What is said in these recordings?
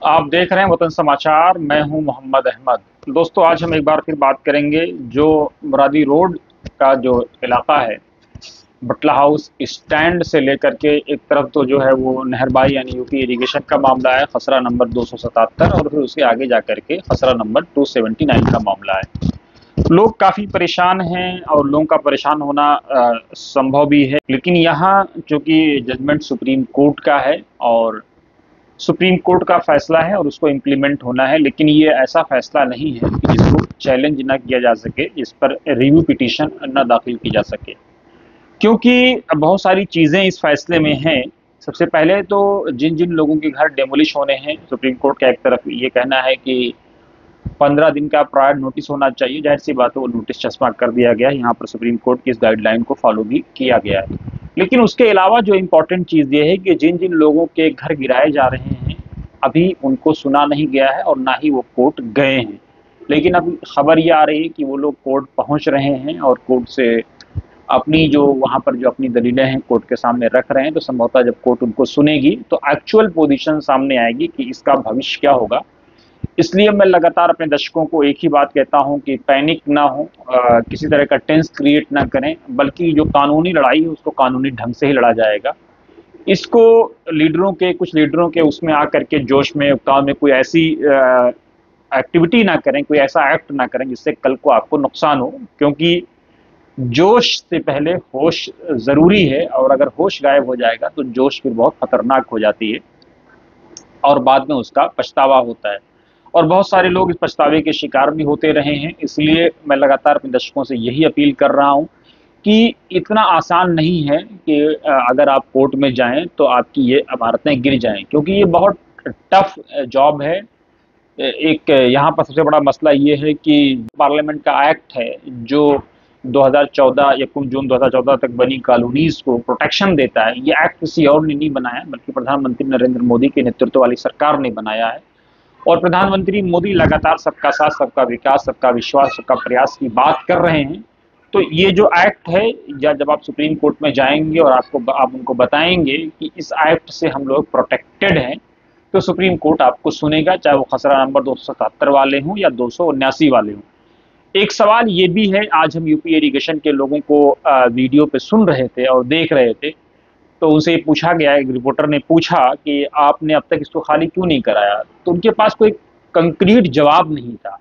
आप देख रहे हैं वतन समाचार। मैं हूं मोहम्मद अहमद। दोस्तों, आज हम एक बार फिर बात करेंगे जो मुरादी रोड का जो इलाका है, बटला हाउस स्टैंड से लेकर के एक तरफ तो जो है वो नहरबाई यानी यूपी इरिगेशन का मामला है, खसरा नंबर 277, और फिर उसके आगे जाकर के खसरा नंबर 279 का मामला है। लोग काफ़ी परेशान हैं और लोगों का परेशान होना संभव भी है, लेकिन यहाँ चूंकि जजमेंट सुप्रीम कोर्ट का है और सुप्रीम कोर्ट का फैसला है और उसको इम्प्लीमेंट होना है, लेकिन ये ऐसा फैसला नहीं है कि जिसको चैलेंज ना किया जा सके, इस पर रिव्यू पिटीशन ना दाखिल की जा सके, क्योंकि बहुत सारी चीज़ें इस फैसले में हैं। सबसे पहले तो जिन जिन लोगों के घर डेमोलिश होने हैं, सुप्रीम कोर्ट का एक तरफ ये कहना है कि 15 दिन का प्रायर नोटिस होना चाहिए। जाहिर सी बात है, वो नोटिस चस्पा कर दिया गया है। यहाँ पर सुप्रीम कोर्ट की इस गाइडलाइन को फॉलो भी किया गया है। लेकिन उसके अलावा जो इम्पोर्टेंट चीज़ ये है कि जिन जिन लोगों के घर गिराए जा रहे हैं, अभी उनको सुना नहीं गया है और ना ही वो कोर्ट गए हैं। लेकिन अब खबर ये आ रही है कि वो लोग कोर्ट पहुंच रहे हैं और कोर्ट से अपनी जो वहाँ पर जो अपनी दलीलें हैं कोर्ट के सामने रख रहे हैं। तो संभवतः जब कोर्ट उनको सुनेगी तो एक्चुअल पोजीशन सामने आएगी कि इसका भविष्य क्या होगा। इसलिए मैं लगातार अपने दर्शकों को एक ही बात कहता हूं कि पैनिक ना हो, किसी तरह का टेंस क्रिएट ना करें, बल्कि जो कानूनी लड़ाई है उसको कानूनी ढंग से ही लड़ा जाएगा। इसको कुछ लीडरों के उसमें आकर के जोश में काम में कोई ऐसी एक्टिविटी ना करें, कोई ऐसा एक्ट ना करें जिससे कल को आपको नुकसान हो, क्योंकि जोश से पहले होश जरूरी है, और अगर होश गायब हो जाएगा तो जोश फिर बहुत खतरनाक हो जाती है और बाद में उसका पछतावा होता है। और बहुत सारे लोग इस पछतावे के शिकार भी होते रहे हैं। इसलिए मैं लगातार अपने दर्शकों से यही अपील कर रहा हूं कि इतना आसान नहीं है कि अगर आप कोर्ट में जाएं तो आपकी ये इमारतें गिर जाएं, क्योंकि ये बहुत टफ जॉब है। एक यहाँ पर सबसे बड़ा मसला ये है कि पार्लियामेंट का एक्ट है जो 2014 या जून 2014 तक बनी कॉलोनीज को प्रोटेक्शन देता है। ये एक्ट किसी और ने नहीं बनाया, बल्कि प्रधानमंत्री नरेंद्र मोदी के नेतृत्व वाली सरकार ने बनाया है। और प्रधानमंत्री मोदी लगातार सबका साथ, सबका विकास, सबका विश्वास, सबका प्रयास की बात कर रहे हैं। तो ये जो एक्ट है, या जब आप सुप्रीम कोर्ट में जाएंगे और आप उनको बताएंगे कि इस एक्ट से हम लोग प्रोटेक्टेड हैं, तो सुप्रीम कोर्ट आपको सुनेगा, चाहे वो खसरा नंबर 277 वाले हों या 279 वाले हों। एक सवाल ये भी है, आज हम यूपी इरिगेशन के लोगों को वीडियो पे सुन रहे थे और देख रहे थे, तो उनसे पूछा गया, एक रिपोर्टर ने पूछा कि आपने अब तक इसको खाली क्यों नहीं कराया, तो उनके पास कोई कंक्रीट जवाब नहीं था।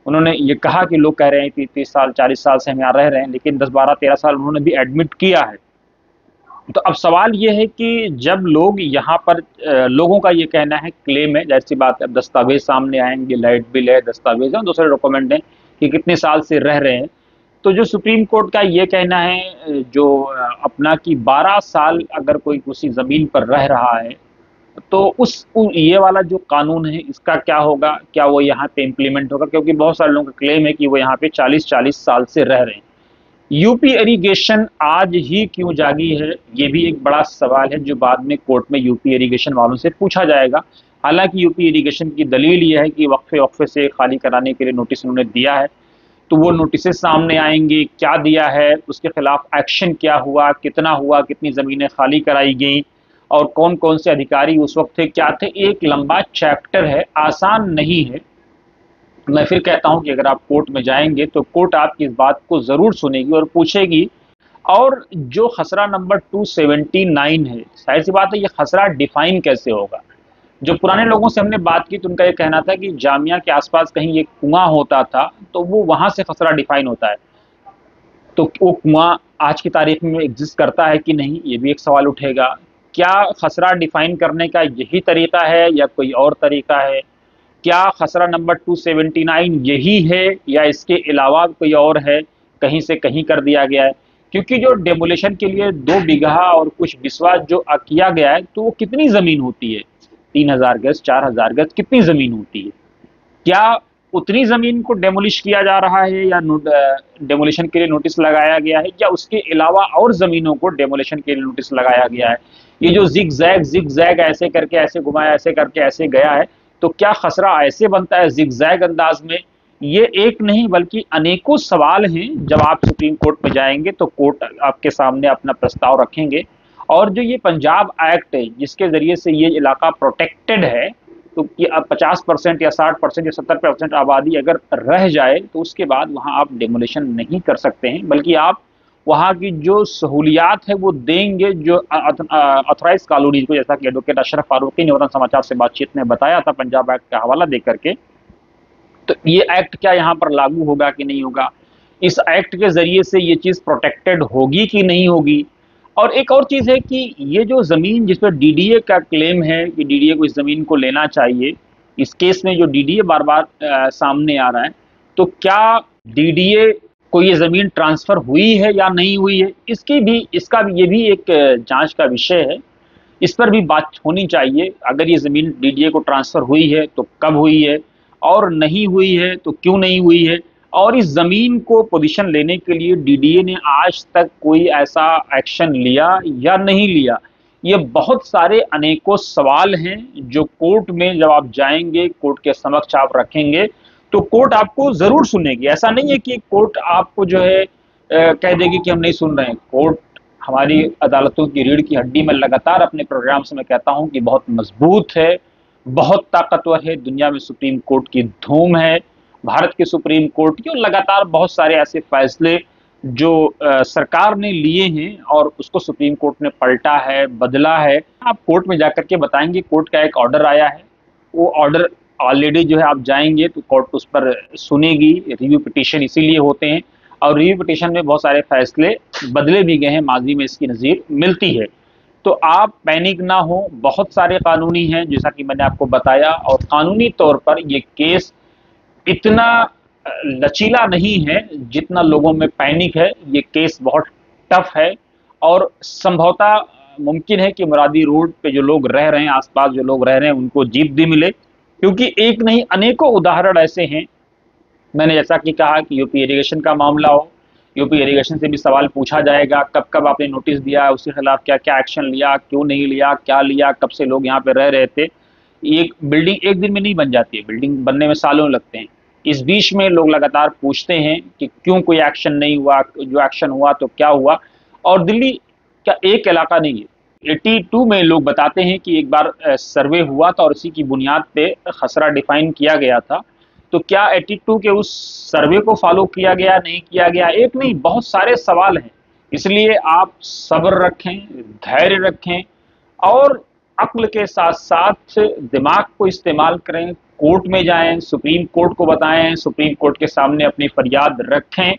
उन्होंने ये कहा कि लोग कह रहे हैं कि 30 साल 40 साल से हम यहाँ रह रहे हैं, लेकिन 10 12 13 साल उन्होंने भी एडमिट किया है। तो अब सवाल ये है कि जब लोग यहाँ पर लोगों का ये कहना है, क्लेम है, जाहिर सी बात है, अब दस्तावेज सामने आएंगे, लाइट बिल है, दस्तावेज है, दूसरे डॉक्यूमेंट हैं कि कितने साल से रह रहे हैं। तो जो सुप्रीम कोर्ट का ये कहना है जो अपना कि 12 साल अगर कोई किसी ज़मीन पर रह रहा है, तो ये वाला जो कानून है इसका क्या होगा, क्या वो यहाँ पे इम्प्लीमेंट होगा, क्योंकि बहुत सारे लोगों का क्लेम है कि वो यहाँ पे 40 40 साल से रह रहे हैं। यूपी इरिगेशन आज ही क्यों जागी है, ये भी एक बड़ा सवाल है जो बाद में कोर्ट में यूपी इरिगेशन वालों से पूछा जाएगा। हालांकि यूपी इरिगेशन की दलील ये है कि वक्फे वक्फे से खाली कराने के लिए नोटिस उन्होंने दिया है, तो वो नोटिस सामने आएंगे, क्या दिया है, उसके खिलाफ एक्शन क्या हुआ, कितना हुआ, कितनी ज़मीनें खाली कराई गई और कौन कौन से अधिकारी उस वक्त थे, क्या थे। एक लंबा चैप्टर है, आसान नहीं है। मैं फिर कहता हूं कि अगर आप कोर्ट में जाएंगे तो कोर्ट आपकी इस बात को ज़रूर सुनेगी और पूछेगी। और जो खसरा नंबर 279 है, जाहिर सी बात है, ये खसरा डिफाइन कैसे होगा। जो पुराने लोगों से हमने बात की तो उनका ये कहना था कि जामिया के आसपास कहीं एक कुआं होता था, तो वो वहां से खसरा डिफाइन होता है। तो वो कुआं आज की तारीख में एग्जिस्ट करता है कि नहीं, ये भी एक सवाल उठेगा। क्या खसरा डिफाइन करने का यही तरीका है या कोई और तरीका है? क्या खसरा नंबर 279 यही है या इसके अलावा कोई और है, कहीं से कहीं कर दिया गया है? क्योंकि जो डेमोलेशन के लिए 2 बीघा और कुछ बिस्वा जो किया गया है, तो वो कितनी ज़मीन होती है? 3000 गज, 4000 गज, कितनी ज़मीन होती है? क्या उतनी ज़मीन को डेमोलिश किया जा रहा है या डेमोलिशन के लिए नोटिस लगाया गया है, या उसके अलावा और ज़मीनों को डेमोलिशन के लिए नोटिस लगाया गया है? ये जो जिग जैग ऐसे करके ऐसे घुमाया, ऐसे करके ऐसे गया है, तो क्या खसरा ऐसे बनता है जिग जैग अंदाज में? ये एक नहीं बल्कि अनेकों सवाल हैं। जब आप सुप्रीम कोर्ट में जाएंगे तो कोर्ट आपके सामने अपना प्रस्ताव रखेंगे। और जो ये पंजाब एक्ट है जिसके जरिए से ये इलाका प्रोटेक्टेड है, तो कि अब 50% या 60% या 70% आबादी अगर रह जाए तो उसके बाद वहाँ आप डेमोलिशन नहीं कर सकते हैं, बल्कि आप वहाँ की जो सहूलियात है वो देंगे जो ऑथराइज कॉलोनी को, जैसा कि एडवोकेट अशरफ फारूकी ने वतन समाचार से बातचीत में बताया था पंजाब एक्ट का हवाला दे करके। तो ये एक्ट क्या यहाँ पर लागू होगा कि नहीं होगा, इस एक्ट के जरिए से ये चीज प्रोटेक्टेड होगी कि नहीं होगी। और एक और चीज है कि ये जो जमीन जिस पर डीडीए का क्लेम है कि डीडीए को इस जमीन को लेना चाहिए, इस केस में जो डीडीए बार बार सामने आ रहा है, तो क्या डीडीए को ये जमीन ट्रांसफर हुई है या नहीं हुई है, इसका भी ये भी एक जांच का विषय है। इस पर भी बात होनी चाहिए। अगर ये जमीन डीडीए को ट्रांसफर हुई है तो कब हुई है, और नहीं हुई है तो क्यों नहीं हुई है, और इस जमीन को पोजीशन लेने के लिए डीडीए ने आज तक कोई ऐसा एक्शन लिया या नहीं लिया। ये बहुत सारे अनेकों सवाल हैं जो कोर्ट में जब आप जाएंगे, कोर्ट के समक्ष आप रखेंगे, तो कोर्ट आपको जरूर सुनेगी। ऐसा नहीं है कि कोर्ट आपको जो है कह देगी कि हम नहीं सुन रहे हैं। कोर्ट हमारी अदालतों की रीढ़ की हड्डी, में लगातार अपने प्रोग्राम से मैं कहता हूं कि बहुत मजबूत है, बहुत ताकतवर है। दुनिया में सुप्रीम कोर्ट की धूम है, भारत के सुप्रीम कोर्ट की, और लगातार बहुत सारे ऐसे फैसले जो सरकार ने लिए हैं और उसको सुप्रीम कोर्ट ने पलटा है, बदला है। आप कोर्ट में जाकर के बताएंगे, कोर्ट का एक ऑर्डर आया है, वो ऑर्डर ऑलरेडी जो है आप जाएंगे तो कोर्ट उस पर सुनेगी। रिव्यू पिटीशन इसीलिए होते हैं, और रिव्यू पिटीशन में बहुत सारे फैसले बदले भी गए हैं, माजी में इसकी नज़ीर मिलती है। तो आप पैनिक ना हो, बहुत सारे कानूनी हैं जैसा कि मैंने आपको बताया, और कानूनी तौर पर ये केस इतना लचीला नहीं है जितना लोगों में पैनिक है। ये केस बहुत टफ है, और संभवतः मुमकिन है कि मुरादी रोड पे जो लोग रह रहे हैं, आसपास जो लोग रह रहे हैं, उनको जीत भी मिले, क्योंकि एक नहीं अनेकों उदाहरण ऐसे हैं। मैंने जैसा कि कहा कि यूपी इरिगेशन का मामला हो, यूपी इरिगेशन से भी सवाल पूछा जाएगा, कब कब आपने नोटिस दिया, उसके खिलाफ क्या क्या एक्शन लिया, क्यों नहीं लिया, क्या लिया, कब से लोग यहाँ पे रह रहे थे। एक बिल्डिंग एक दिन में नहीं बन जाती है, बिल्डिंग बनने में सालों लगते हैं। इस बीच में लोग लगातार पूछते हैं कि क्यों कोई एक्शन नहीं हुआ, जो एक्शन हुआ तो क्या हुआ। और दिल्ली का एक इलाका नहीं है, 82 में लोग बताते हैं कि एक बार सर्वे हुआ था और इसी की बुनियाद पे खसरा डिफाइन किया गया था। तो क्या 82 के उस सर्वे को फॉलो किया गया, नहीं किया गया, एक नहीं बहुत सारे सवाल हैं। इसलिए आप सब्र रखें, धैर्य रखें, और अक्ल के साथ साथ दिमाग को इस्तेमाल करें। कोर्ट में जाएं, सुप्रीम कोर्ट को बताएं, सुप्रीम कोर्ट के सामने अपनी फरियाद रखें,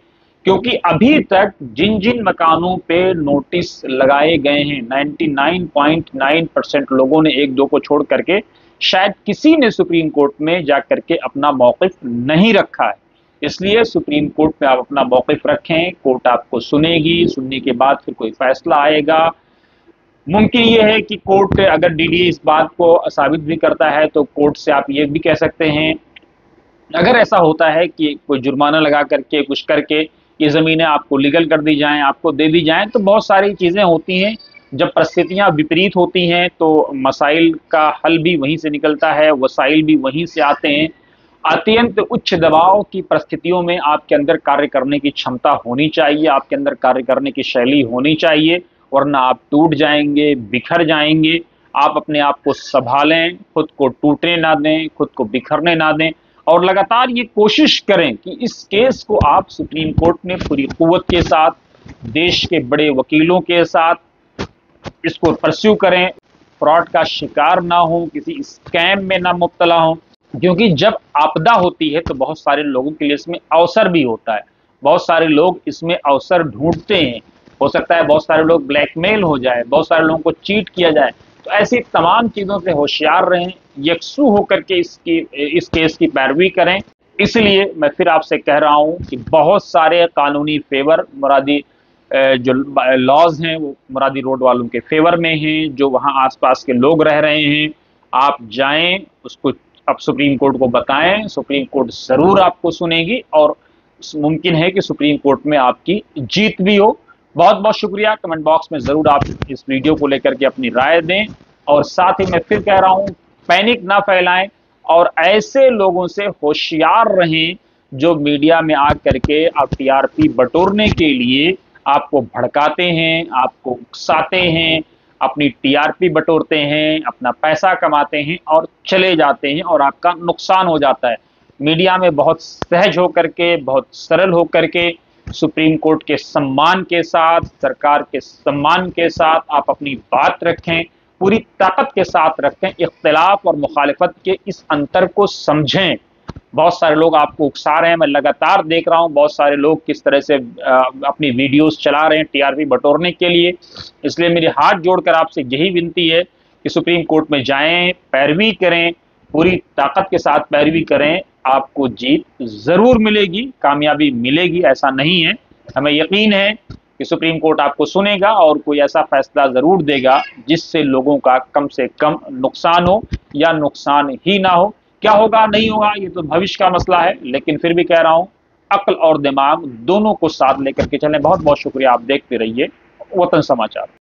क्योंकि अभी तक जिन जिन मकानों पे नोटिस लगाए गए हैं, 99.9% लोगों ने, एक दो को छोड़ करके, शायद किसी ने सुप्रीम कोर्ट में जा करके अपना मौक़िफ़ नहीं रखा है। इसलिए सुप्रीम कोर्ट में आप अपना मौक़िफ़ रखें, कोर्ट आपको सुनेगी, सुनने के बाद फिर कोई फैसला आएगा। मुमकिन ये है कि कोर्ट अगर डीडीए इस बात को साबित भी करता है तो कोर्ट से आप ये भी कह सकते हैं, अगर ऐसा होता है कि कोई जुर्माना लगा करके, कुछ करके ये ज़मीनें आपको लीगल कर दी जाएं, आपको दे दी जाएं, तो बहुत सारी चीज़ें होती हैं। जब परिस्थितियां विपरीत होती हैं तो मसाइल का हल भी वहीं से निकलता है, वसाइल भी वहीं से आते हैं। अत्यंत उच्च दबाव की परिस्थितियों में आपके अंदर कार्य करने की क्षमता होनी चाहिए, आपके अंदर कार्य करने की शैली होनी चाहिए, वरना आप टूट जाएंगे, बिखर जाएंगे। आप अपने आप को संभालें, खुद को टूटने ना दें, खुद को बिखरने ना दें, और लगातार ये कोशिश करें कि इस केस को आप सुप्रीम कोर्ट में पूरी कुव्वत के साथ, देश के बड़े वकीलों के साथ इसको परस्यू करें, फ्रॉड का शिकार ना हो, किसी स्कैम में ना मुब्तला हो, क्योंकि जब आपदा होती है तो बहुत सारे लोगों के लिए इसमें अवसर भी होता है। बहुत सारे लोग इसमें अवसर ढूंढते हैं, हो सकता है बहुत सारे लोग ब्लैकमेल हो जाए, बहुत सारे लोगों को चीट किया जाए। तो ऐसी तमाम चीज़ों से होशियार रहें, यकसू होकर के इस केस की पैरवी करें। इसलिए मैं फिर आपसे कह रहा हूं कि बहुत सारे कानूनी फेवर मुरादी जो लॉज हैं वो मुरादी रोड वालों के फेवर में हैं, जो वहां आसपास के लोग रह रहे हैं। आप जाएं, उसको अब सुप्रीम कोर्ट को बताएं, सुप्रीम कोर्ट ज़रूर आपको सुनेगी, और मुमकिन है कि सुप्रीम कोर्ट में आपकी जीत भी हो। बहुत बहुत शुक्रिया। कमेंट बॉक्स में ज़रूर आप इस वीडियो को लेकर के अपनी राय दें, और साथ ही मैं फिर कह रहा हूं, पैनिक ना फैलाएं, और ऐसे लोगों से होशियार रहें जो मीडिया में आ करके आप टीआरपी बटोरने के लिए आपको भड़काते हैं, आपको उकसाते हैं, अपनी टीआरपी बटोरते हैं, अपना पैसा कमाते हैं और चले जाते हैं और आपका नुकसान हो जाता है। मीडिया में बहुत सहज होकर के, बहुत सरल होकर के, सुप्रीम कोर्ट के सम्मान के साथ, सरकार के सम्मान के साथ आप अपनी बात रखें, पूरी ताकत के साथ रखें, इख्तिलाफ और मुखालिफत के इस अंतर को समझें। बहुत सारे लोग आपको उकसा रहे हैं, मैं लगातार देख रहा हूं बहुत सारे लोग किस तरह से अपनी वीडियोस चला रहे हैं टीआरपी बटोरने के लिए। इसलिए मेरी हाथ जोड़कर आपसे यही विनती है कि सुप्रीम कोर्ट में जाएं, पैरवी करें, पूरी ताकत के साथ पैरवी करें, आपको जीत जरूर मिलेगी, कामयाबी मिलेगी, ऐसा नहीं है। हमें यकीन है कि सुप्रीम कोर्ट आपको सुनेगा और कोई ऐसा फैसला जरूर देगा जिससे लोगों का कम से कम नुकसान हो या नुकसान ही ना हो। क्या होगा नहीं होगा ये तो भविष्य का मसला है, लेकिन फिर भी कह रहा हूं अक्ल और दिमाग दोनों को साथ लेकर के चलें। बहुत बहुत शुक्रिया, आप देखते रहिए वतन समाचार।